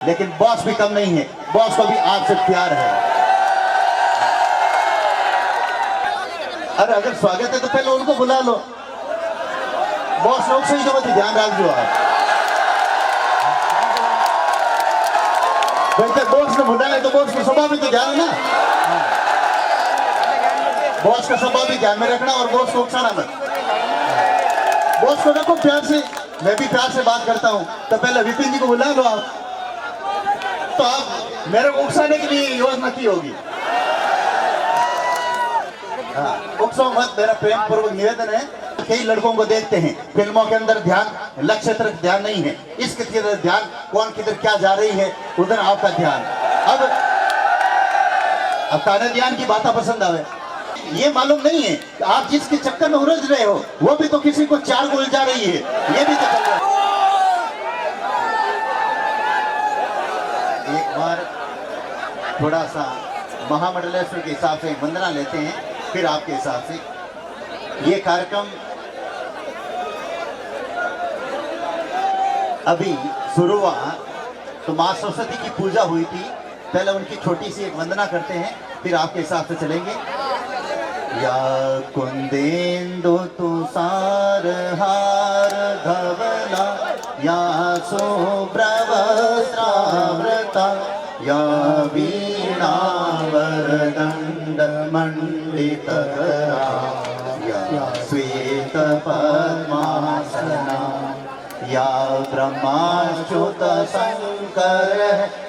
लेकिन बॉस भी कम नहीं है, बॉस को भी आपसे प्यार है। अरे अगर स्वागत है तो पहले उनको बुला लो। बॉस लोग से ही तो मत ध्यान रख दो आप। वैसे बॉस ने बुलाया तो बॉस का स्वभाव भी तो ध्यान ना, बॉस का स्वभाव भी ध्यान में रखना और बॉस को उकसाना मत। बॉस को रखो प्यार से, मैं भी प्यार से बात करता हूँ। तो पहले विपिन जी को बुला लो आप, तो आप मेरे को उकसाने के लिए योजना की होगी। उकसाओ मत, मेरा प्रेम पूर्वक निवेदन है। कई लड़कों को देखते हैं फिल्मों के अंदर ध्यान लक्ष्य तरफ ध्यान नहीं है, इसके तरफ ध्यान, कौन किधर क्या जा रही है उधर आपका ध्यान। अब ताने ध्यान की बातें पसंद आवे, ये मालूम नहीं है कि आप जिसके चक्कर में उलझ रहे हो वो भी तो किसी को चार को उलझा रही है, ये भी तो चल रहा है। एक बार थोड़ा सा महामंडलेश्वर के हिसाब से वंदना लेते हैं, फिर आपके हिसाब से। ये कार्यक्रम अभी शुरू हुआ तो माँ सरस्वती की पूजा हुई थी, पहले उनकी छोटी सी एक वंदना करते हैं, फिर आपके हिसाब से चलेंगे। या कुंदेन्दु तुषार हार धवला, या शुभ्रवस्त्रावृता, या वीणा वरदंड मंडितकरा, या श्वेत पद्मासना, या ब्रह्माच्युत शंकर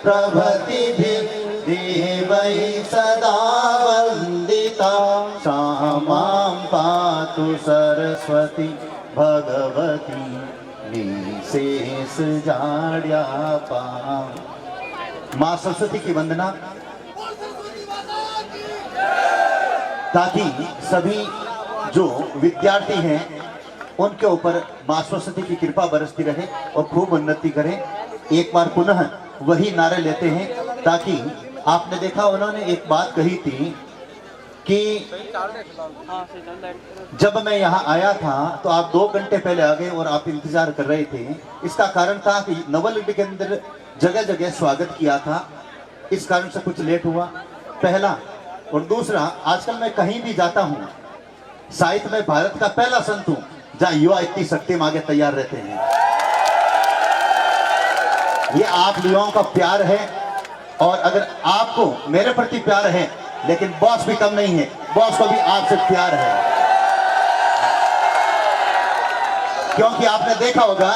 प्रभृतिभिः देवैः सदा वंदिता, क्षमां पातु सरस्वती भगवती निशेष जाड्यापां। माँ सरस्वती की वंदना, ताकि सभी जो विद्यार्थी हैं उनके ऊपर माँ सरस्वती की कृपा बरसती रहे और खूब उन्नति करें। एक बार पुनः वही नारे लेते हैं, ताकि आपने देखा उन्होंने एक बात कही थी कि जब मैं यहाँ आया था तो आप 2 घंटे पहले आ गए और आप इंतजार कर रहे थे। इसका कारण था कि नवलगढ़ के अंदर जगह जगह स्वागत किया था, इस कारण से कुछ लेट हुआ, पहला। और दूसरा, आजकल मैं कहीं भी जाता हूँ, शायद मैं भारत का पहला संत हूँ जहाँ युवा इतनी शक्ति मांगे तैयार रहते हैं। ये आप युवाओं का प्यार है, और अगर आपको मेरे प्रति प्यार है, लेकिन बॉस भी कम नहीं है, बॉस को भी आपसे प्यार है। क्योंकि आपने देखा होगा,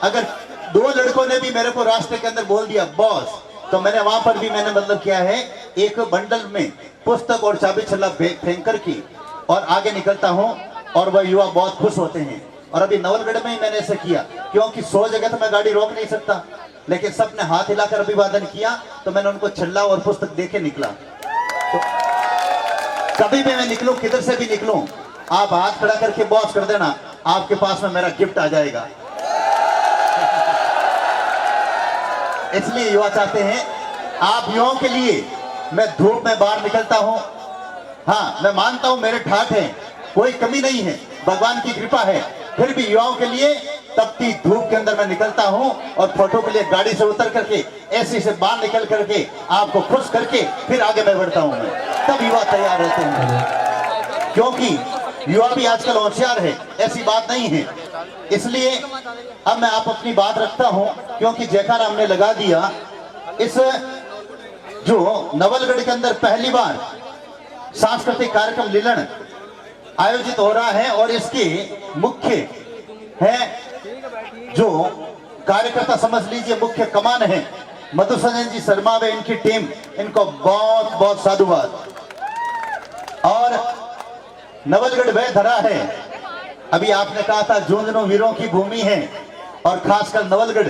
अगर 2 लड़कों ने भी मेरे को रास्ते के अंदर बोल दिया बॉस, तो मैंने वहां पर भी मैंने मतलब किया है, एक बंडल में पुस्तक और चाबी छल्ला फेंक कर की और आगे निकलता हूं, और वह युवा बहुत खुश होते हैं। और अभी नवलगढ़ में ही मैंने ऐसा किया, क्योंकि 100 जगह तो मैं गाड़ी रोक नहीं सकता, लेकिन सबने हाथ हिलाकर अभिवादन किया, तो मैंने उनको छल्ला और पुस्तक देके निकला। तो कभी भी मैं निकलूं, किधर से भी निकलूं, आप हाथ खड़ा करके बॉस कर देना, आपके पास में मेरा गिफ्ट आ जाएगा। इसलिए युवा चाहते हैं, आप युवाओं के लिए मैं धूप में बाहर निकलता हूं। हाँ, मैं मानता हूं मेरे ठाठ हैं, कोई कमी नहीं है, भगवान की कृपा है, फिर भी युवाओं के लिए तपती धूप के अंदर मैं निकलता हूं, और फोटो के लिए गाड़ी से उतर करके ऐसे से बाहर निकल करके आपको खुश करके फिर आगे मैं बढ़ता हूं। मैं तब युवा तैयार रहते हैं, क्योंकि युवा भी आजकल होशियार है, ऐसी बात नहीं है। इसलिए अब मैं आप अपनी बात रखता हूं, क्योंकि जयकारा हमने लगा दिया। इस जो नवलगढ़ के अंदर पहली बार सांस्कृतिक कार्यक्रम लीलन आयोजित हो रहा है, और इसके मुख्य है जो कार्यकर्ता, समझ लीजिए मुख्य कमान है मधुसूदन जी शर्मा व इनकी टीम, इनको बहुत बहुत साधुवाद। और नवलगढ़ वह धरा है, अभी आपने कहा था झुंझुनू वीरों की भूमि है, और खासकर नवलगढ़।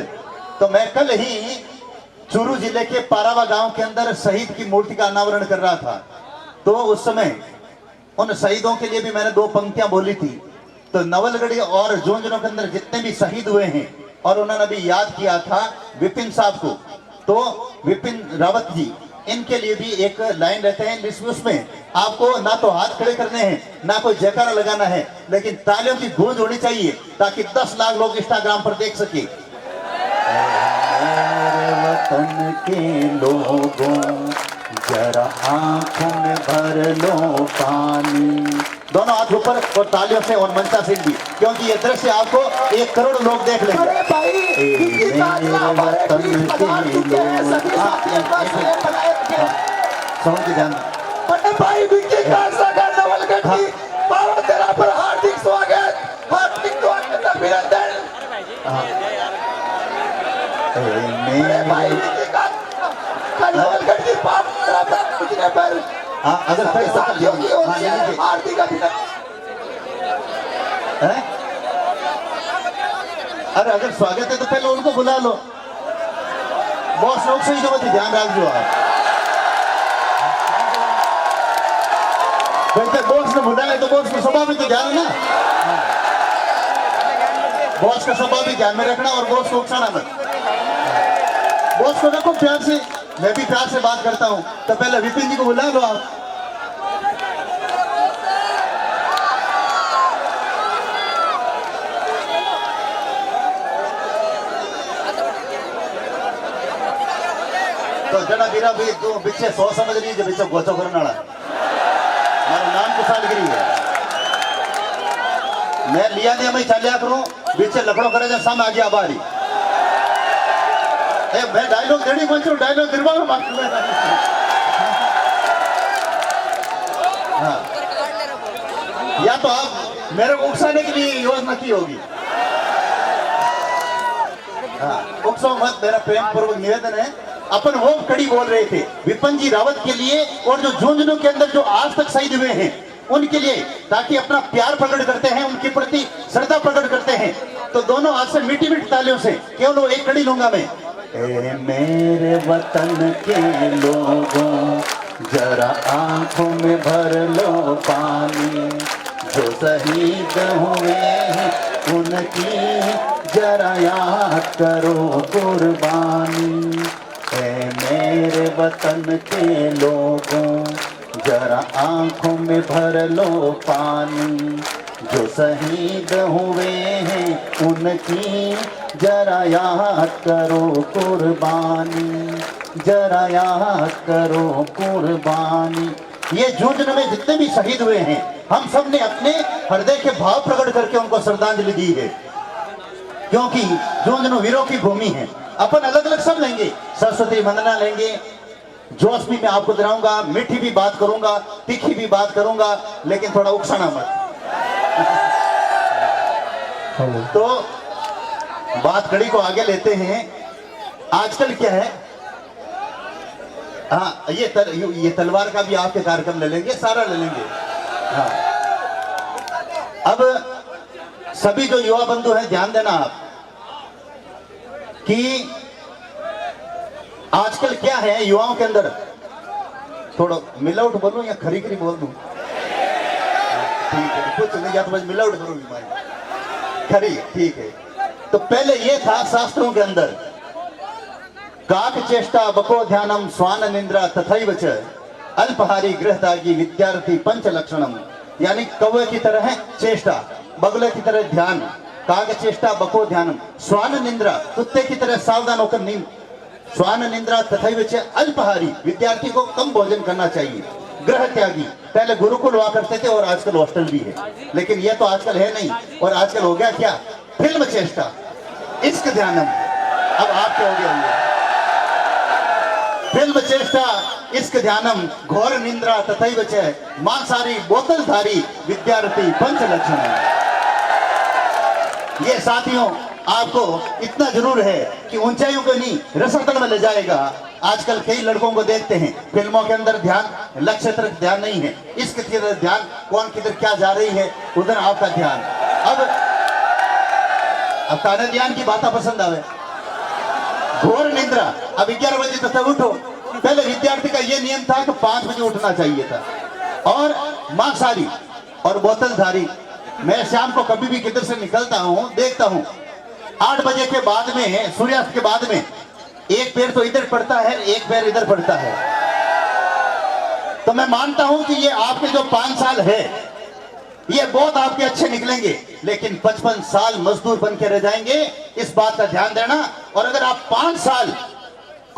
तो मैं कल ही चूरू जिले के पारावा गांव के अंदर शहीद की मूर्ति का अनावरण कर रहा था, तो उस समय उन शहीदों के लिए भी मैंने 2 पंक्तियां बोली थी। तो नवलगढ़ और झुंझुनू के अंदर जितने भी शहीद हुए हैं, और उन्होंने भी याद किया था विपिन साहब को, तो विपिन रावत जी, इनके लिए भी एक लाइन रहते हैं, उसमें आपको ना तो हाथ खड़े करने हैं, ना कोई जयकारा लगाना है, लेकिन तालियों की गूंज होनी चाहिए, ताकि 10 लाख लोग इंस्टाग्राम पर देख सके। वतन के लोगों जरा आंखों में भर लो पानी। दोनों हाथ ऊपर और तालियों से और मंचा से भी, क्योंकि ये दृश्य आपको 1 करोड़ लोग देख लेंगे। अरे भाई वतन के लोग जान भाई विक्की खालसा का नवलगढ़ पावन तेरा पर हार्दिक स्वागत, हार्दिक स्वागत, अभिनंदन। मेरे भाई विक्की खालसा नवलगढ़ की पावन तेरा पर पूजने पर अगर साथियों की ओर से हार्दिक अभिनंदन। अरे अगर स्वागत है तो पहले उनको बुला लो। बॉस लोग सही जगह पे ध्यान रख दो आप। वैसे बॉस ने बुलाया तो बॉस का स्वभाव भी तो ध्यान है ना। बॉस का स्वभाव भी ध्यान में रखना और बॉस को उकसाना मत। बॉस को रखो प्यार से, मैं भी प्यार से बात करता हूँ। तो पहले विपिन जी को बुला लो आप। तो जड़ा बीरा भी तू पीछे 100 समझ रही है, पीछे गोचो करने वाला हमारा नाम को सालगिरी है। मैं लिया नहीं मैं चलिया करूं, पीछे लकड़ो करे जब सामने आ गया बारी। मैं डायलॉग देनी पहुंचू, डायलॉग दिलवा में मार हाँ। या तो आप मेरे को उकसाने के लिए योजना की होगी। हाँ, उकसाओ मत, मेरा प्रेम पूर्वक निवेदन है। अपन वो कड़ी बोल रहे थे विपिन जी रावत के लिए, और जो झुंझुनू के अंदर जो आज तक शहीद हुए हैं उनके लिए, ताकि अपना प्यार प्रकट करते हैं, उनके प्रति श्रद्धा प्रकट करते हैं। तो दोनों हाथ से मीठी मीठी तालियों से केवल वो एक कड़ी लूंगा मैं। ए मेरे वतन के लोगों जरा आंखों में भर लो पानी, जो शहीद हुए हैं उनकी जरा याद करो कुर्बानी। ऐ मेरे वतन के लोगों जरा आंखों में भर लो पानी, जो शहीद हुए हैं उनकी जरा याद करो कुर्बानी, जरा याद करो कुर्बानी। ये झुंझुनू में जितने भी शहीद हुए हैं हम सब ने अपने हृदय के भाव प्रकट करके उनको श्रद्धांजलि दी है, क्योंकि झुंझुनू वीरों की भूमि है। अपन अलग अलग सब लेंगे, सरस्वती वंदना लेंगे, जोश भी मैं आपको दिलाऊंगा, मीठी भी बात करूंगा, तीखी भी बात करूंगा, लेकिन थोड़ा उकसाना मत। तो बात कड़ी को आगे लेते हैं। आजकल क्या है, हाँ ये तलवार का भी आपके कार्यक्रम ले लेंगे, सारा ले लेंगे। हाँ, अब सभी जो युवा बंधु हैं ध्यान देना आप कि आजकल क्या है युवाओं के अंदर, थोड़ा मिलावट बोलूं या खरी खरी बोल दूं? ठीक है, कुछ नहीं, या तो बस मिलावट करूंगी भाई, खरी ठीक है। तो पहले ये था शास्त्रों के अंदर, काक चेष्टा बको ध्यानम स्वान निंद्रा तथैव च अल्पहारी गृहदागी विद्यार्थी पंच लक्षणम, यानी कौवे की तरह है चेष्टा, बगुले की तरह ध्यान, काक चेष्टा बको ध्यानम, स्वान निंद्रा कुत्ते की तरह सावधान होकर नींद, स्वान निंद्रा तथैव च अल्पहारी, विद्यार्थी को कम भोजन करना चाहिए, ग्रह त्यागी। पहले गुरुकुल हुआ करते थे और आजकल हॉस्टल भी है, लेकिन ये तो आजकल है नहीं। और आजकल हो गया क्या, फिल्म चेष्टा, इश्क ध्यानम। अब आप क्या हो गया, फिल्म चेष्टा, इश्क ध्यानम, घोर निंद्रा तथैव च मांसाहारी बोतलधारी विद्यार्थी पंच लक्षण। ये साथियों आपको इतना जरूर है कि ऊंचाइयों को नहीं रसतल में ले जाएगा। आजकल कई लड़कों को देखते हैं फिल्मों के अंदर ध्यान, लक्ष्य तरफ ध्यान नहीं है, इसके तरफ ध्यान, कौन किधर क्या जा रही है उधर आपका ध्यान। अब ताने ध्यान की बातें पसंद आवे, घोर निंद्रा, अब 11 बजे तक उठो। पहले विद्यार्थी का यह नियम था कि 5 बजे उठना चाहिए था। और मांसाहारी और बोतलधारी, मैं शाम को कभी भी किधर से निकलता हूं देखता हूं 8 बजे के बाद में, सूर्यास्त के बाद में, एक पैर तो इधर पड़ता है, एक पैर इधर पड़ता है। तो मैं मानता हूं कि ये आपके जो 5 साल है ये बहुत आपके अच्छे निकलेंगे, लेकिन 55 साल मजदूर बन के रह जाएंगे, इस बात का ध्यान देना। और अगर आप 5 साल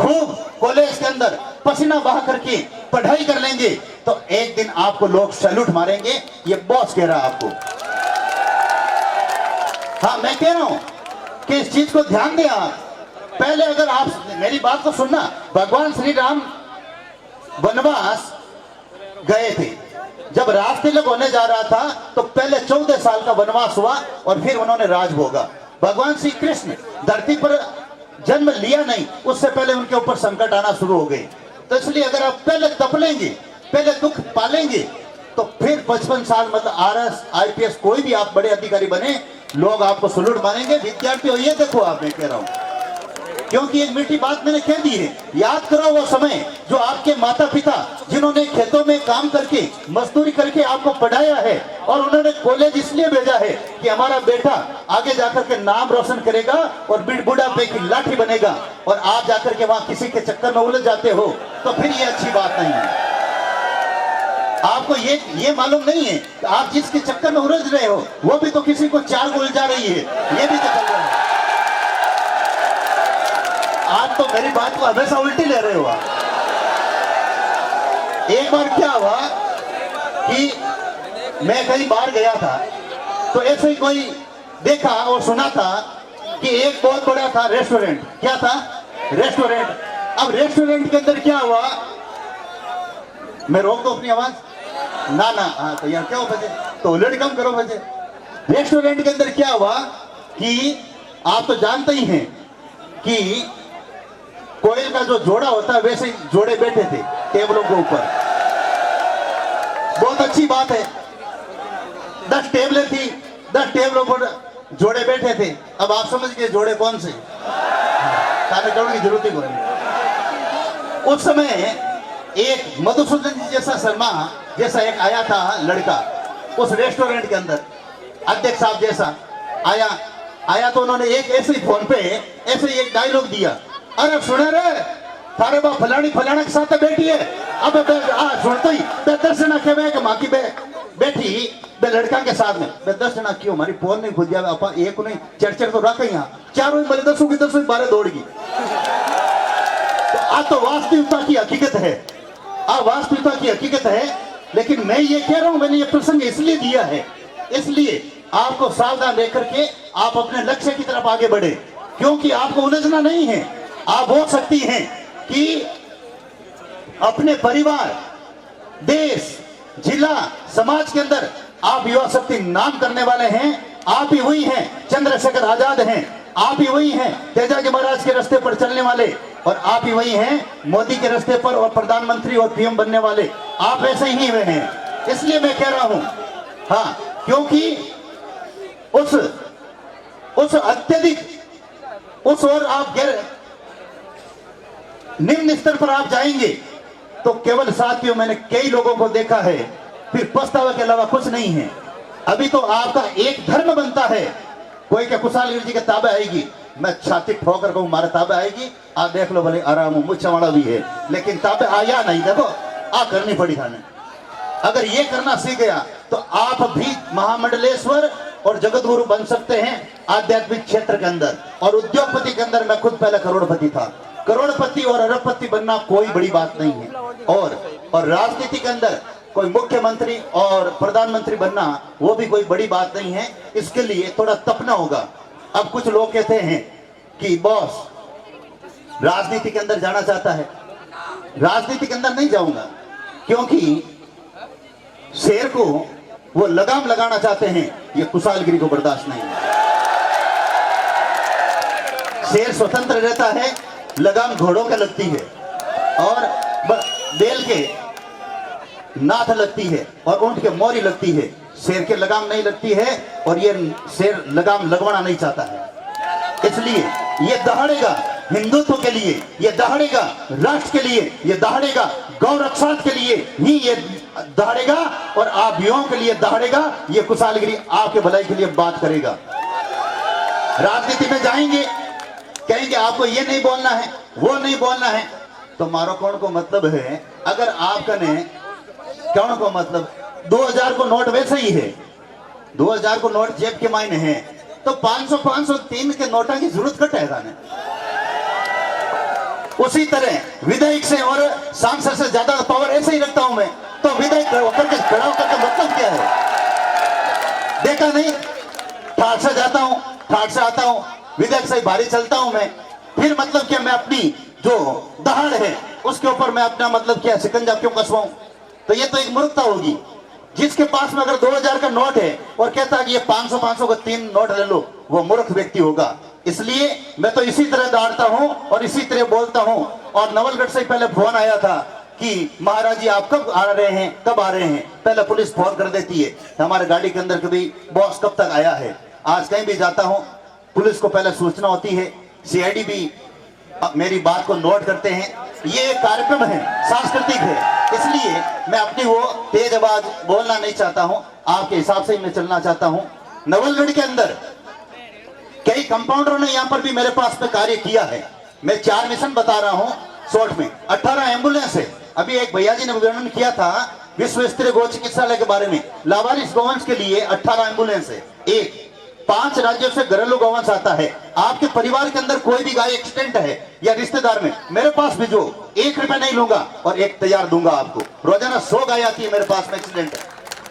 खूब कॉलेज के अंदर पसीना बहा करके पढ़ाई कर लेंगे तो एक दिन आपको लोग सैल्यूट मारेंगे। ये बॉस कह रहा है आपको। हाँ, मैं कह रहा हूं कि इस चीज को ध्यान दें आप। पहले अगर आप मेरी बात को सुनना, भगवान श्री राम वनवास गए थे। जब रास्ते लग होने जा रहा था तो पहले 14 साल का वनवास हुआ और फिर उन्होंने राज भोगा। भगवान श्री कृष्ण धरती पर जन्म लिया नहीं, उससे पहले उनके ऊपर संकट आना शुरू हो गए। तो इसलिए अगर आप पहले तप लेंगे, पहले दुख पालेंगे, तो फिर 55 साल मतलब आरएस आईपीएस कोई भी आप बड़े अधिकारी बने, लोग आपको सलूट मारेंगे। विद्यार्थियों, ये देखो आप, मैं कह रहा हूं क्योंकि एक मीठी बात मैंने कह दी है। याद करो वो समय जो आपके माता पिता जिन्होंने खेतों में काम करके मजदूरी करके आपको पढ़ाया है और उन्होंने कॉलेज इसलिए भेजा है कि हमारा बेटा आगे जाकर के नाम रोशन करेगा और बुढ़ापे की लाठी बनेगा, और आप जाकर के वहां किसी के चक्कर में उलझ जाते हो, तो फिर ये अच्छी बात नहीं है। आपको ये मालूम नहीं है कि आप जिसके चक्कर में उलझ रहे हो वो भी तो किसी को 4 को उलझा रही है, ये भी तो चल रहा है। आप तो मेरी बात को हमेशा उल्टी ले रहे हो आप। एक बार क्या हुआ कि मैं कहीं बाहर गया था, तो ऐसे ही कोई देखा और सुना था कि एक बहुत बड़ा था रेस्टोरेंट। क्या था? रेस्टोरेंट। अब रेस्टोरेंट के अंदर क्या हुआ, मैं रोक दो अपनी आवाज ना ना। हाँ, तो यार क्या हो बजे, तो उलट कम करो बजे। रेस्टोरेंट के अंदर क्या हुआ कि आप तो जानते ही हैं कि कोयल का जो जोड़ा होता है वैसे ही जोड़े बैठे थे टेबलों के ऊपर। बहुत अच्छी बात है, 10 टेबलें थी, 10 टेबलों पर जोड़े बैठे थे। अब आप समझ गए जोड़े कौन से, खाने जोड़ने की जरूरत ही कोई नहीं। उस समय एक मधुसूदन जी जैसा शर्मा जैसा एक आया था लड़का उस रेस्टोरेंट के अंदर, अध्यक्ष साहब जैसा आया तो उन्होंने एक ऐसे ही फोन पे ऐसे ही एक डायलॉग दिया, अरे सुने रे थारे बाप फलानी फलाना के साथ बैठी है। अब सुनते ही दर्शना के माँ की बैठी बे लड़का के साथ में बे दर्शना क्यों हमारी फोन नहीं खुद जाए अपा एक नहीं चढ़ तो रख यहाँ चारों ही बोले 10 की 10 12 दौड़गी। तो आज तो वास्तविकता की हकीकत है, वास्तविकता की हकीकत है। लेकिन मैं ये कह रहा हूं, मैंने ये प्रसंग इसलिए दिया है, इसलिए आपको सावधान लेकर के आप अपने लक्ष्य की तरफ आगे बढ़े, क्योंकि आपको उलझना नहीं है। आप हो सकती हैं कि अपने परिवार, देश, जिला, समाज के अंदर आप युवा शक्ति नाम करने वाले हैं। आप ही वही हैं चंद्रशेखर आजाद हैं, आप ही वही हैं तेजाजी महाराज के रास्ते पर चलने वाले, और आप ही वही हैं मोदी के रास्ते पर और प्रधानमंत्री और पीएम बनने वाले। आप ऐसे ही हुए हैं। इसलिए मैं कह रहा हूं, हाँ, क्योंकि उस अत्यधिक उस और आप निम्न स्तर पर आप जाएंगे तो केवल साथियों मैंने कई लोगों को देखा है, फिर पछतावा के अलावा कुछ नहीं है। अभी तो आपका एक धर्म बनता है। कोई क्या कुशालगिरी जी के ताबे आएगी, मैं छाती ठोकर कहूं मारे ताबे आएगी, आप देख लो भले आराम मुझे वाला भी है, लेकिन ताबे आया नहीं। देखो आ करनी पड़ी थाने। अगर ये करना सीख गया तो आप भी महामंडलेश्वर और जगत गुरु बन सकते हैं आध्यात्मिक क्षेत्र के अंदर। और उद्योगपति के अंदर मैं खुद पहले करोड़पति था। करोड़पति और अरबपति बनना कोई बड़ी बात नहीं है। और राजनीति के अंदर कोई मुख्यमंत्री और प्रधानमंत्री बनना वो भी कोई बड़ी बात नहीं है। इसके लिए थोड़ा तपना होगा। अब कुछ लोग कहते हैं कि बॉस राजनीति के अंदर जाना चाहता है, राजनीति के अंदर नहीं जाऊंगा, क्योंकि शेर को वो लगाम लगाना चाहते हैं, ये कुशालगिरी को बर्दाश्त नहीं है। शेर स्वतंत्र रहता है, लगाम घोड़ों के लगती है और बैल के नाथ लगती है और ऊंट के मोरी लगती है, शेर के लगाम नहीं लगती है। और ये शेर लगाम लगवाना नहीं चाहता है, इसलिए ये दहाड़ेगा हिंदुत्व के लिए, ये दहाड़ेगा राष्ट्र के लिए, ये दहाड़ेगा गौ रक्षा के लिए ही ये दहाड़ेगा, और आप युवाओं के लिए दहाड़ेगा। ये कुशालगिरी आपके भलाई के लिए बात करेगा। राजनीति में जाएंगे, कहेंगे आपको ये नहीं बोलना है, वो नहीं बोलना है, तो मारो कौन को मतलब है। अगर आपका ने कौन को मतलब 2000 को नोट वैसे ही है, 2000 को नोट जेब के मायने है, तो 500 503 के नोटा की जरूरत कट है। उसी तरह विधायक से और सांसद से ज्यादा पावर ऐसे ही रखता हूं मैं। तो विधायक होकर के खड़ा होकर के मतलब क्या है? देखा नहीं, ठाठ से जाता हूं, ठाठ से आता हूं, विधायक से भारी चलता हूं मैं। फिर मतलब क्या, मैं अपनी जो दहाड़ है उसके ऊपर मैं अपना मतलब क्या शिकंजा क्यों कसवाऊं? तो ये तो एक मूर्खता होगी। जिसके पास में अगर 2000 का नोट है और कहता है कि ये 500 का 3 नोट ले लो, वो मूर्ख व्यक्ति होगा। इसलिए मैं तो इसी तरह दौड़ता हूं और इसी तरह बोलता हूं। और नवलगढ़ से पहले फोन आया था कि महाराज जी आप कब आ रहे हैं, कब आ रहे हैं? पहले पुलिस फोन कर देती है हमारे गाड़ी के अंदर कभी बॉस कब तक आया है। आज कहीं भी जाता हूं पुलिस को पहले सूचना होती है, सीआईडी भी मेरी बात को नोट करते हैं। ये एक कार्यक्रम है, सांस्कृतिक है, इसलिए मैं अपनी वो तेज आवाज बोलना नहीं चाहता हूं, आपके हिसाब से ही मैं चलना चाहता हूं। नवलगढ़ के अंदर कई कंपाउंडरों ने यहाँ पर भी मेरे पास में कार्य किया है। मैं 4 मिशन बता रहा हूँ शॉर्ट में। 18 एम्बुलेंस है। अभी एक भैया जी ने वर्णन किया था विश्व स्तरीय गौ चिकित्सालय के बारे में। लावारिस गौवंश के लिए 18 एम्बुलेंस है। 5 राज्यों से घरेलू गौवंश आता है। आपके परिवार के अंदर कोई भी गाय एक्सीडेंट है या रिश्तेदार में, मेरे पास भी जो 1 रुपया नहीं लूंगा और एक तैयार दूंगा आपको। रोजाना 100 गाय आती है मेरे पास में एक्सीडेंट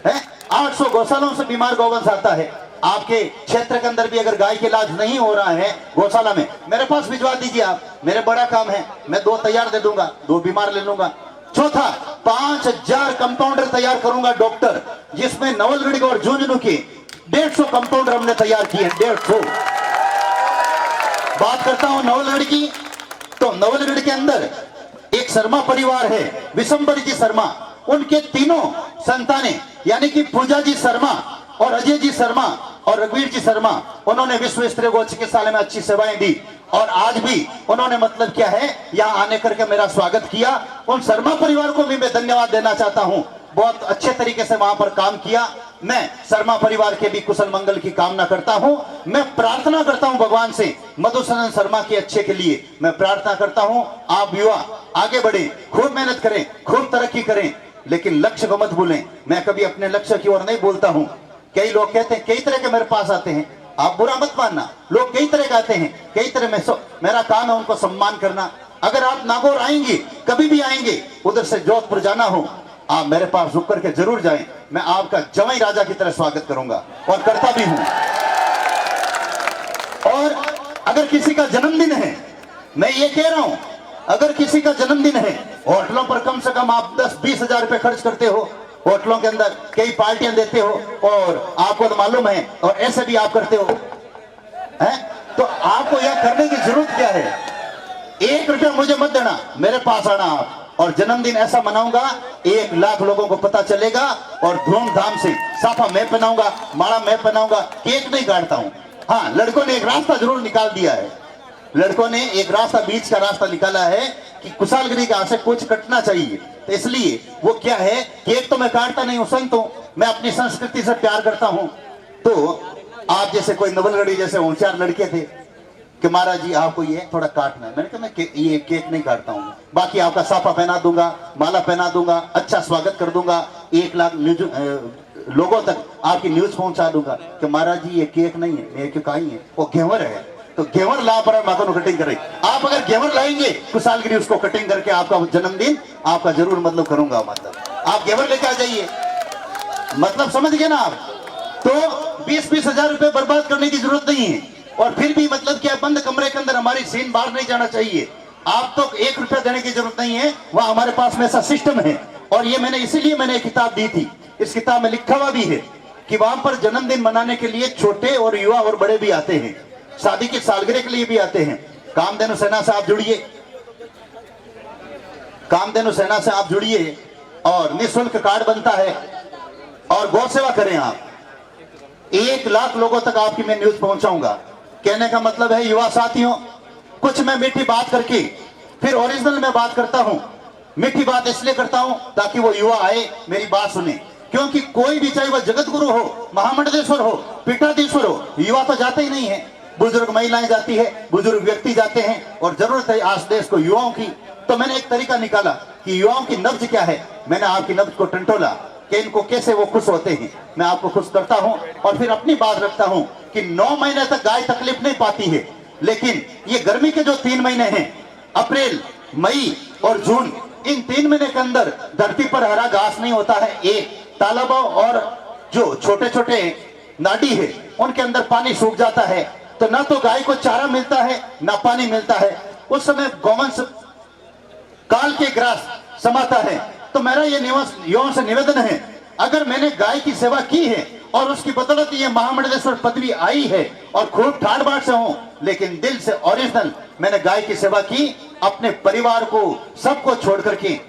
है। 800 गौशालाओं से बीमार गौवंश आता है। आपके क्षेत्र के अंदर भी अगर गाय के इलाज नहीं हो रहा है गौशाला में, मेरे पास भिजवा दीजिए आप, मेरे बड़ा काम है, मैं 2 तैयार दे दूंगा, 2 बीमार ले लूंगा। चौथा, 5000 कंपाउंडर तैयार करूंगा डॉक्टर, जिसमें नवलगढ़ और झुंझुनू के 150 कंपाउंडर हमने तैयार किए हैं। 150 बात करता हूं नवलगढ़ की, तो नवलगढ़ के अंदर एक शर्मा परिवार है, विशंबर जी शर्मा। उनके तीनों संतानें यानी कि पूजा जी शर्मा और अजय जी शर्मा और रघुवीर जी शर्मा, उन्होंने विश्व स्तरीय गौ चिकित्सालय में अच्छी सेवाएं दी और आज भी उन्होंने मतलब क्या है यहाँ आने करके मेरा स्वागत किया। उन शर्मा परिवार को भी मैं धन्यवाद देना चाहता हूँ, बहुत अच्छे तरीके से वहां पर काम किया। मैं शर्मा परिवार के भी कुशल मंगल की कामना करता हूं। मैं प्रार्थना करता हूं भगवान से मधुसूदन शर्मा के अच्छे के लिए मैं प्रार्थना करता हूं। आप युवा आगे बढ़े, खूब मेहनत करें, खूब तरक्की करें, लेकिन लक्ष्य को मत भूलें। मैं कभी अपने लक्ष्य की ओर नहीं बोलता हूं। कई लोग कहते हैं, कई तरह के मेरे पास आते हैं, आप बुरा मत मानना, लोग कई तरह के आते हैं, कई तरह में मेरा काम है उनको सम्मान करना। अगर आप नागौर आएंगे, कभी भी आएंगे, उधर से जोधपुर जाना हो, आप मेरे पास रुक करके जरूर जाएं। मैं आपका जवाई राजा की तरह स्वागत करूंगा और करता भी हूं। और अगर किसी का जन्मदिन है, मैं ये कह रहा हूं, अगर किसी का जन्मदिन है, होटलों पर कम से कम आप 10-20 हजार रुपए खर्च करते हो, होटलों के अंदर कई पार्टियां देते हो और आपको तो मालूम है, और ऐसे भी आप करते हो, हैं? तो आपको यह करने की जरूरत क्या है? 1 रुपया मुझे मत देना, मेरे पास आना आप, और जन्मदिन ऐसा मनाऊंगा 1 लाख लोगों को पता चलेगा और धूमधाम से। साफा मैं पहनाऊंगा, माला मैं पहनाऊंगा, केक नहीं काटता हूं। हाँ, लड़कों ने एक रास्ता जरूर निकाल दिया है, लड़कों ने एक रास्ता, बीच का रास्ता निकाला है कि कुशालगिरी का से कुछ कटना चाहिए। तो इसलिए वो क्या है, केक तो मैं काटता नहीं हूं, संत हूं, मैं अपनी संस्कृति से प्यार करता हूं। तो आप जैसे कोई नवलगढ़ी जैसे होशियार लड़के थे कि महाराज जी आपको ये थोड़ा काटना है, मैंने कहा मैं ये केक नहीं काटता हूँ, बाकी आपका साफा पहना दूंगा, माला पहना दूंगा, अच्छा स्वागत कर दूंगा, 1 लाख लोगों तक आपकी न्यूज पहुंचा दूंगा कि महाराज जी ये केक नहीं है, ये क्यों कहीं है, वो घेवर है। तो घेवर ला पर माखन कटिंग करें। आप अगर घेवर लाएंगे कुशालगिरी, उसको कटिंग करके आपका जन्मदिन आपका जरूर मतलब करूंगा। मतलब आप घेवर लेके आ जाइए, मतलब समझ गए ना आप? तो 20-20 हजार रुपए बर्बाद करने की जरूरत नहीं है। और फिर भी मतलब क्या, बंद कमरे के अंदर हमारी सीन बाहर नहीं जाना चाहिए। आप तो 1 रुपया देने की जरूरत नहीं है, वहां हमारे पास में ऐसा सिस्टम है। और ये मैंने इसीलिए मैंने एक किताब दी थी, इस किताब में लिखा हुआ भी है कि वहां पर जन्मदिन मनाने के लिए छोटे और युवा और बड़े भी आते हैं, शादी की सालगिरह के लिए भी आते हैं। कामधेनु सेना से आप जुड़िए, कामधेनु सेना से आप जुड़िए और निःशुल्क कार्ड बनता है और गौ सेवा करें आप। 1 लाख लोगों तक आपकी मैं न्यूज पहुंचाऊंगा। कहने का मतलब है युवा साथियों, कुछ मैं मीठी बात करके फिर ओरिजिनल में बात करता हूं। मीठी बात इसलिए करता हूं ताकि वो युवा आए, मेरी बात सुने, क्योंकि कोई भी, चाहे वह जगत गुरु हो, महामंडलेश्वर हो, पीठाधीश्वर हो, युवा तो जाते ही नहीं है। बुजुर्ग महिलाएं जाती है, बुजुर्ग व्यक्ति जाते हैं, और जरूरत है आज देश को युवाओं की। तो मैंने एक तरीका निकाला कि युवाओं की नब्ज क्या है। मैंने आपकी नब्ज को टंटोला कि इनको कैसे वो खुश होते हैं, मैं आपको खुश करता हूं। और फिर अपनी बात रखता हूं कि 9 महीने तक गाय तकलीफ नहीं पाती है, लेकिन ये गर्मी के जो 3 महीने हैं, अप्रैल मई और जून, इन 3 महीने के अंदर धरती पर हरा घास नहीं होता है। एक तालाबों और जो छोटे छोटे नाडी है उनके अंदर पानी सूख जाता है, तो ना तो गाय को चारा मिलता है ना पानी मिलता है। उस समय गौवंश काल के ग्रास समाता है। तो मेरा ये युवाओं से निवेदन है, अगर मैंने गाय की सेवा की है और उसकी बदौलत ये महामंडलेश्वर पदवी आई है और खूब ठाड़ बाट से हूं, लेकिन दिल से ओरिजिनल मैंने गाय की सेवा की, अपने परिवार को सबको छोड़ करके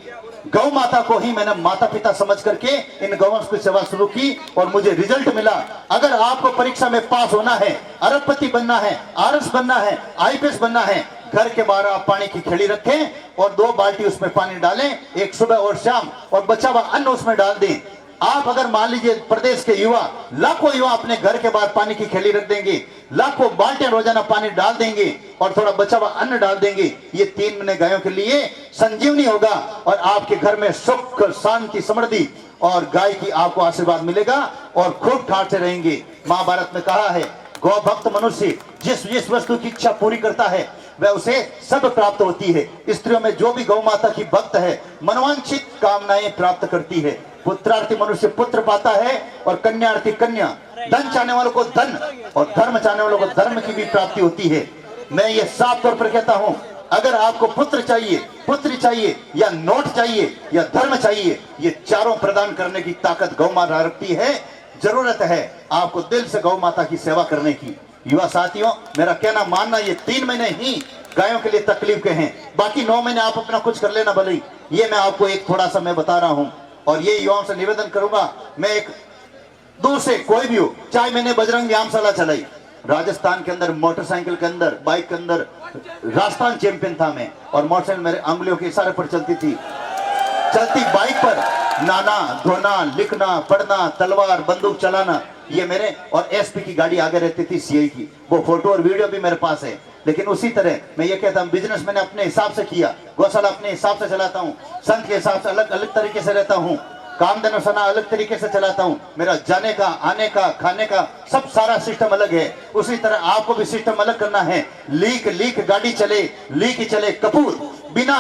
गौ माता को ही मैंने माता पिता समझ करके इन गौवंश की सेवा शुरू की और मुझे रिजल्ट मिला। अगर आपको परीक्षा में पास होना है, अरबपति बनना है, आरएस बनना है, आईपीएस बनना है, घर के बाहर आप पानी की खेड़ी रखें और 2 बाल्टी उसमें पानी डालें, एक सुबह और शाम, और बचा हुआ अन्न उसमें डाल दें। आप अगर मान लीजिए प्रदेश के युवा, लाखों युवा अपने घर के बाहर पानी की खेली रख देंगे, लाखों बाल्टियां रोजाना पानी डाल देंगे और थोड़ा बचा हुआ अन्न डाल देंगे, ये 3 महीने गायों के लिए संजीवनी होगा और आपके घर में सुख शांति समृद्धि और गाय की आपको आशीर्वाद मिलेगा और खूब ठाठ से रहेंगे। महाभारत में कहा है, गौ भक्त मनुष्य जिस वस्तु की इच्छा पूरी करता है वह उसे सब प्राप्त होती है। स्त्रियों में जो भी गौ माता की भक्त है मनोवांछित कामनाएं प्राप्त करती है। पुत्रार्थी मनुष्य पुत्र पाता है और कन्यार्थी कन्या, धन चाहने वालों को धन और धर्म चाहने वालों को धर्म की भी प्राप्ति होती है। मैं ये साफ तौर पर कहता हूं, अगर आपको पुत्र चाहिए, पुत्री चाहिए या नोट चाहिए या धर्म चाहिए, ये चारों प्रदान करने की ताकत गौ माता रखती है। जरूरत है आपको दिल से गौ माता की सेवा करने की। युवा साथियों, मेरा कहना मानना, ये 3 महीने ही गायों के लिए तकलीफ के हैं, बाकी 9 महीने आप अपना कुछ कर लेना भले। ये मैं आपको एक थोड़ा सा मैं बता रहा हूं और ये युवाओं से निवेदन करूंगा, मैं एक दूर से कोई भी हो, चाहे मैंने बजरंग व्यायामशाला चलाई, राजस्थान के अंदर मोटरसाइकिल के अंदर, बाइक के अंदर राजस्थान चैंपियन था मैं, और मोटरसाइकिल मेरे अंगुलियों के इशारे पर चलती थी। चलती बाइक पर नाना धोना, लिखना, पढ़ना, तलवार बंदूक चलाना, ये मेरे, और एसपी की गाड़ी आगे रहती थी सीआई की, वो फोटो और वीडियो भी मेरे पास है। लेकिन उसी तरह मैं ये कहता हूँ, बिजनेस मैंने अपने हिसाब से किया, गौशाला अपने हिसाब से चलाता हूँ, संत के हिसाब से अलग अलग तरीके से रहता हूँ, कामधेनु सना अलग तरीके से चलाता हूँ, मेरा जाने का, आने का, खाने का सब सारा सिस्टम अलग है। उसी तरह आपको भी सिस्टम अलग करना है। लीक गाड़ी चले, लीक चले कपूर, बिना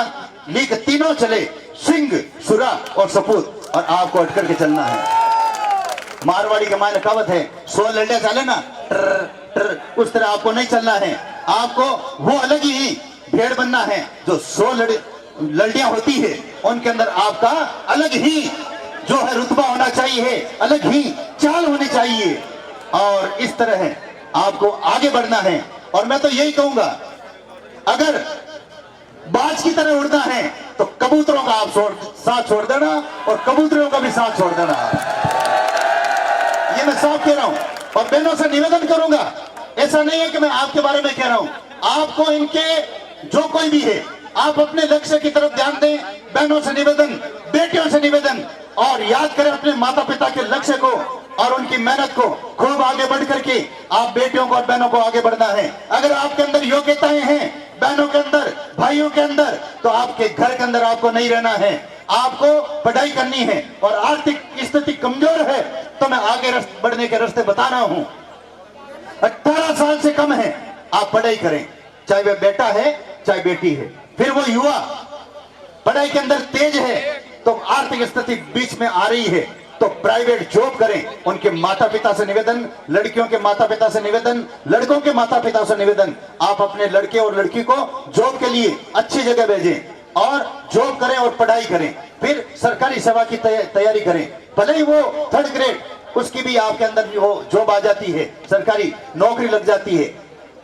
लीक तीनों चले, सिंह, सुरा और सपूत, और आपको अटकर के चलना है। मारवाड़ी के मायने कहावत है, 100 लड़िया चले ना टर टर, उस तरह आपको नहीं चलना है। आपको वो अलग ही भेड़ बनना है, जो 100 लड़ियां होती है उनके अंदर आपका अलग ही जो है रुतबा होना चाहिए, अलग ही चाल होनी चाहिए, और इस तरह है आपको आगे बढ़ना है। और मैं तो यही कहूंगा, अगर बाज की तरह उड़ना है तो कबूतरों का आप साथ छोड़ देना और कबूतरों का भी साथ छोड़ देना। ये मैं साफ कह रहा हूं और बहनों से निवेदन करूंगा, ऐसा नहीं है कि मैं आपके बारे में कह रहा हूं, आपको इनके जो कोई भी है, आप अपने लक्ष्य की तरफ ध्यान दें। बहनों से निवेदन, बेटियों से निवेदन, और याद करें अपने माता पिता के लक्ष्य को और उनकी मेहनत को, खूब आगे बढ़ करके आप बेटियों को और बहनों को आगे बढ़ना है। अगर आपके अंदर योग्यताएं हैं, बहनों के अंदर, भाइयों के अंदर, तो आपके घर के अंदर आपको नहीं रहना है, आपको पढ़ाई करनी है। और आर्थिक स्थिति कमजोर है तो मैं आगे बढ़ने के रास्ते बता रहा हूं। 18 साल से कम है, आप पढ़ाई करें, चाहे वह बेटा है चाहे बेटी है। फिर वो युवा पढ़ाई के अंदर तेज है तो आर्थिक स्थिति बीच में आ रही है तो प्राइवेट जॉब करें। उनके माता पिता से निवेदन, लड़कियों के माता पिता से निवेदन, लड़कों के माता पिता से निवेदन, आप अपने लड़के और लड़की को जॉब के लिए अच्छी जगह भेजें और जॉब करें और पढ़ाई करें। फिर सरकारी सेवा की तैयारी करें, भले ही वो 3rd ग्रेड, उसकी भी आपके अंदर वो जॉब आ जाती है, सरकारी नौकरी लग जाती है।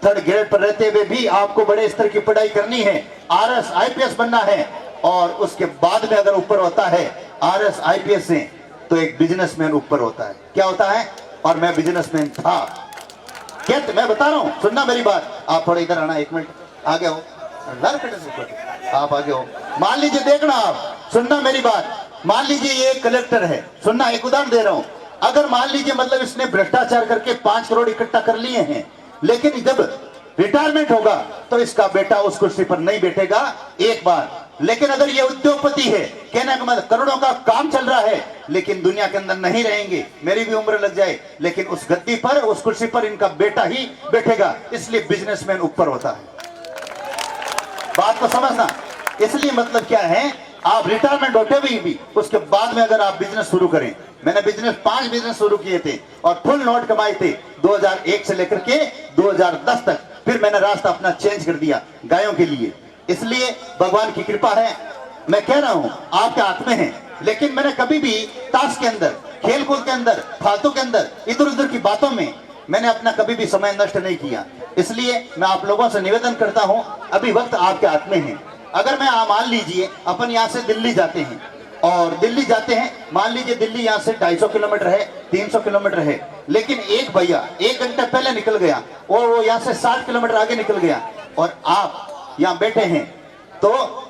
3rd ग्रेड पर रहते हुए भी आपको बड़े स्तर की पढ़ाई करनी है, आरएस आईपीएस बनना है, और उसके बाद में अगर ऊपर होता है आरएस आईपीएस से तो एक बिजनेसमैन ऊपर होता है। क्या होता है? और मैं बिजनेसमैन था, क्या मैं बता रहा हूं, सुनना मेरी बात। आप थोड़ा इधर आना, 1 मिनट आगे हो, आप आगे हो। मान लीजिए, देखना आप, सुनना मेरी बात। मान लीजिए ये एक कलेक्टर है, सुनना, एक उदाहरण दे रहा हूं। अगर मान लीजिए मतलब इसने भ्रष्टाचार करके 5 करोड़ इकट्ठा कर लिए हैं, लेकिन जब रिटायरमेंट होगा तो इसका बेटा उस कुर्सी पर नहीं बैठेगा एक बार। लेकिन अगर ये उद्योगपति है, कहने का मतलब करोड़ों का काम चल रहा है, लेकिन दुनिया के अंदर नहीं रहेंगे, मेरी भी उम्र लग जाए, लेकिन उस गद्दी पर, उस कुर्सी पर इनका बेटा ही बैठेगा। इसलिए बिजनेसमैन ऊपर होता है। बात को समझना, इसलिए मतलब क्या है, आप रिटायरमेंट होते हुए भी उसके बाद में अगर आप बिजनेस शुरू करें, मैंने 5 बिजनेस शुरू किए थे और फुल नोट कमाए थे 2001 से लेकर के 2010 तक। फिर मैंने रास्ता अपना चेंज कर दिया गायों के लिए। इसलिए भगवान की कृपा है, मैं कह रहा हूं आपके हाथ में है। लेकिन मैंने कभी भी ताश के अंदर, खेल कूद के अंदर, फालतू के अंदर, इधर उधर की बातों में मैंने अपना कभी भी समय नष्ट नहीं किया। इसलिए मैं आप लोगों से निवेदन करता हूं, अभी वक्त आपके हाथ में है। अगर मैं मान लीजिए अपन यहाँ से दिल्ली जाते हैं और दिल्ली जाते हैं, मान लीजिए दिल्ली यहाँ से 250 किलोमीटर है, 300 किलोमीटर है, लेकिन एक भैया 1 घंटे पहले निकल गया और वो यहाँ से 60 किलोमीटर आगे निकल गया और आप यहाँ बैठे हैं, तो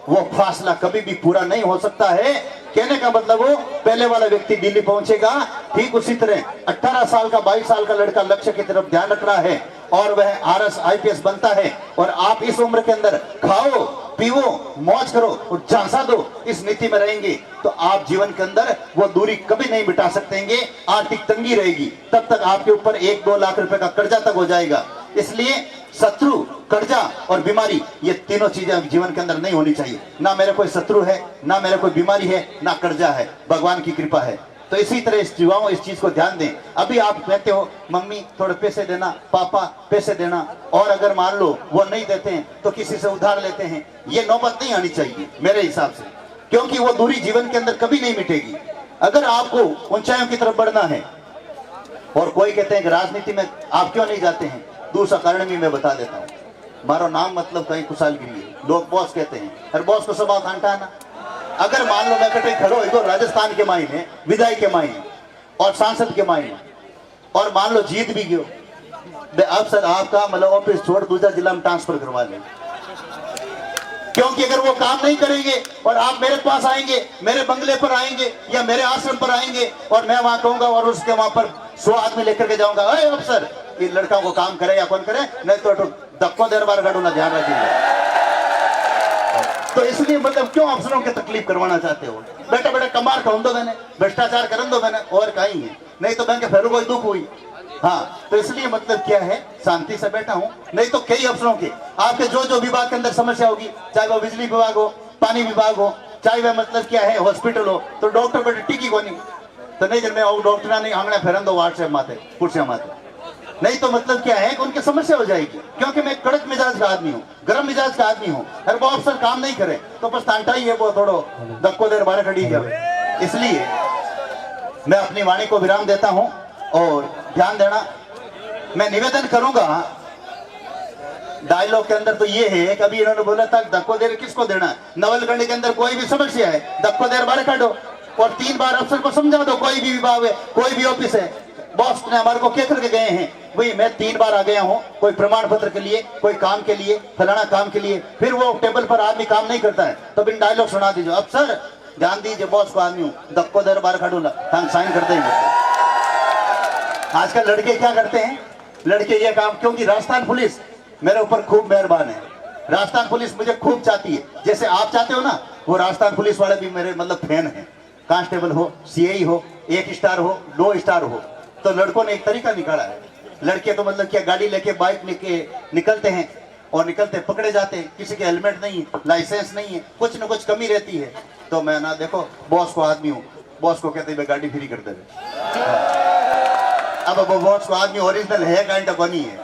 वो फासला कभी भी पूरा नहीं हो सकता है। कहने का मतलब वो पहले वाला व्यक्ति दिल्ली पहुंचेगा, ठीक उसी तरह 18 साल का 22 साल का लड़का लक्ष्य की तरफ ध्यान रख रहा है और वह RS IPS बनता है। और आप इस उम्र के अंदर खाओ पीओ मौज करो और झांसा दो, इस नीति में रहेंगे तो आप जीवन के अंदर वो दूरी कभी नहीं मिटा सकेंगे। आर्थिक तंगी रहेगी, तब तक आपके ऊपर 1-2 लाख रुपए का कर्जा तक हो जाएगा। इसलिए शत्रु, कर्जा और बीमारी, ये तीनों चीजें जीवन के अंदर नहीं होनी चाहिए। ना मेरे कोई शत्रु है, ना मेरे कोई बीमारी है, ना कर्जा है, भगवान की कृपा है। तो इसी तरह इस युवाओं इस चीज को ध्यान दें। अभी आप कहते हो मम्मी थोड़े पैसे देना, पापा पैसे देना, और अगर मान लो वो नहीं देते हैं तो किसी से उधार लेते हैं, ये नौबत नहीं आनी चाहिए मेरे हिसाब से, क्योंकि वो दूरी जीवन के अंदर कभी नहीं मिटेगी। अगर आपको ऊंचाइयों की तरफ बढ़ना है, और कोई कहते हैं कि राजनीति में आप क्यों नहीं जाते हैं, दूसरा कारण भी मैं बता देता हूँ। मारो नाम मतलब कहीं कुशालगिरी है, लोग बॉस कहते हैं, हर बॉस को सब आकांठा है ना। अगर मान लो मैं कहीं खड़ो इधर राजस्थान के मायने, विधायक के मायने और सांसद के मायने, और मान लो जीत भी गयो, अब सर आपका मतलब ऑफिस छोड़ दूसरा जिला में ट्रांसफर करवा लें, क्योंकि अगर वो काम नहीं करेंगे और आप मेरे पास आएंगे, मेरे बंगले पर आएंगे या मेरे आश्रम पर आएंगे और मैं वहां कहूंगा और उसके वहां पर 100 आदमी लेकर के जाऊंगा, अरे अफसर ये लड़का को काम करे या कौन करे, नहीं तो धक्को देर बार गाड़ू ना, ध्यान रखिएगा। तो इसलिए मतलब क्यों अफसरों की तकलीफ करवाना चाहते हो? बेटा बेटा कमार खाऊं दो मैंने, भ्रष्टाचार कर दो मैंने, और कहीं है नहीं तो बैंक फिर कोई दुख हुई। हाँ, तो इसलिए मतलब क्या है, शांति से बैठा हूं। नहीं तो कई अफसरों के आपके जो विभाग के अंदर समस्या होगी, चाहे वो बिजली विभाग हो, पानी विभाग हो, चाहे वह मतलब क्या है हॉस्पिटल हो, तो डॉक्टर बेटे टिकी को नहीं, तो नहीं जब मैं डॉक्टर नहीं आंगने फेरन दो व्हाट्सएप माते कुर्सियां माते, नहीं तो मतलब क्या है कि उनकी समस्या हो जाएगी। क्योंकि मैं कड़क मिजाज का आदमी हूँ, गर्म मिजाज का आदमी हूँ। हर वो अफसर काम नहीं करे तो बस तांटा ही है, वो थोड़ो धक्को देर बारे खड़ी है। इसलिए मैं अपनी वाणी को विराम देता हूं और ध्यान देना। मैं निवेदन करूंगा, डायलॉग के अंदर तो ये है, कभी इन्होंने बोला था धक्को देर किसको देना है, नवलखंड के अंदर कोई भी समस्या है धक्को देर बारे काटो और 3 बार अफसर को समझा दो, कोई भी विभाग है, कोई भी ऑफिस है। बॉस ने हमारे को कह करके गए हैं, भाई मैं 3 बार आ गया हूं, कोई प्रमाण पत्र के लिए, कोई काम के लिए, फलाना काम के लिए, फिर वो टेबल पर आदमी काम नहीं करता है तो बिन डायलॉग सुना दीजिए, अफसर ध्यान दीजिए, बॉस को आदमी हूं, धक्को देर बार काटूंगा, हम साइन कर देंगे। आजकल लड़के क्या करते हैं, लड़के ये काम, क्योंकि राजस्थान पुलिस मेरे ऊपर खूब मेहरबान है, राजस्थान पुलिस मुझे खूब चाहती है, जैसे आप चाहते हो ना, वो राजस्थान पुलिस वाले भी मेरे मतलब फैन है। कांस्टेबल हो, CI हो, 1 स्टार हो, 2 स्टार हो, तो लड़कों ने एक तरीका निकाला है। लड़के तो मतलब क्या गाड़ी लेके बाइक लेके निकलते हैं और निकलते पकड़े जाते हैं, किसी के हेलमेट नहीं है, लाइसेंस नहीं है, कुछ न कुछ कमी रहती है, तो मैं ना देखो बॉस को आदमी हूँ, बॉस को कहते हैं गाड़ी फ्री कर दे। अब वो बॉस को आदमी ओरिजिनल है काइंड ऑफ बनी है।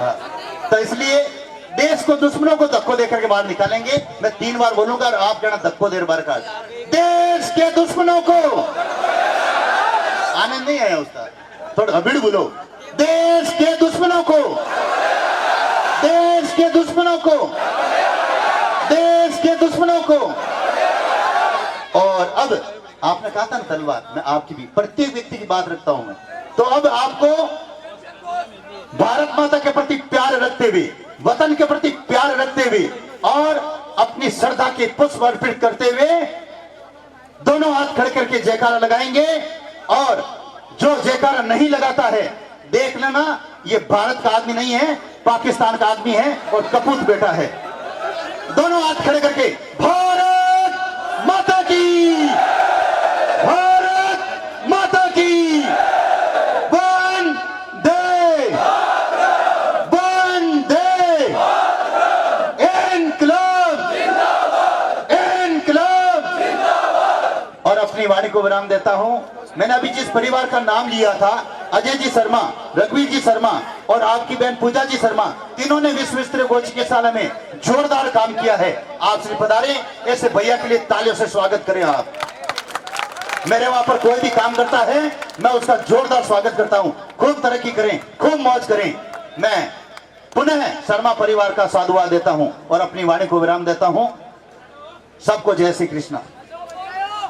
हाँ। तो इसलिए देश को दुश्मनों को धक्को देकर के बाहर निकालेंगे। मैं 3 बार बोलूंगा और आप कहना धक्को देर बार काट। देश के दुश्मनों को, आनंद नहीं आया उसका, थोड़ा अभिड़ बोलो, देश के दुश्मनों को, देश के दुश्मनों को, देश के दुश्मनों को। और अब आपने कहा था ना तलवार, मैं आपकी भी प्रत्येक व्यक्ति की बात रखता हूं मैं, तो अब आपको भारत माता के प्रति प्यार रखते हुए, वतन के प्रति प्यार रखते हुए और अपनी श्रद्धा के पुष्प अर्पित करते हुए दोनों हाथ खड़े करके जयकारा लगाएंगे। और जो जयकारा नहीं लगाता है, देख लेना ये भारत का आदमी नहीं है, पाकिस्तान का आदमी है और कपूत बेटा है। दोनों हाथ खड़े करके भारत माता की, भारत माता की, वंदे वंदे, इनकलाब अपनी वाणी को विराम देता हूं। मैंने अभी जिस परिवार का नाम लिया था, अजय जी शर्मा, रघुवीर जी शर्मा और आपकी बहन पूजा जी शर्मा, तीनों ने विश्व स्तरीय गौ चिकित्सालय में जोरदार काम किया है। आप श्री पधारे, ऐसे भैया के लिए तालियों से स्वागत करें। आप मेरे वहां पर कोई भी काम करता है, मैं उसका जोरदार स्वागत करता हूं। खूब तरक्की करें, खूब मौज करें। मैं पुनः शर्मा परिवार का साधुवाद देता हूं और अपनी वाणी को विराम देता हूं। सबको जय श्री कृष्ण।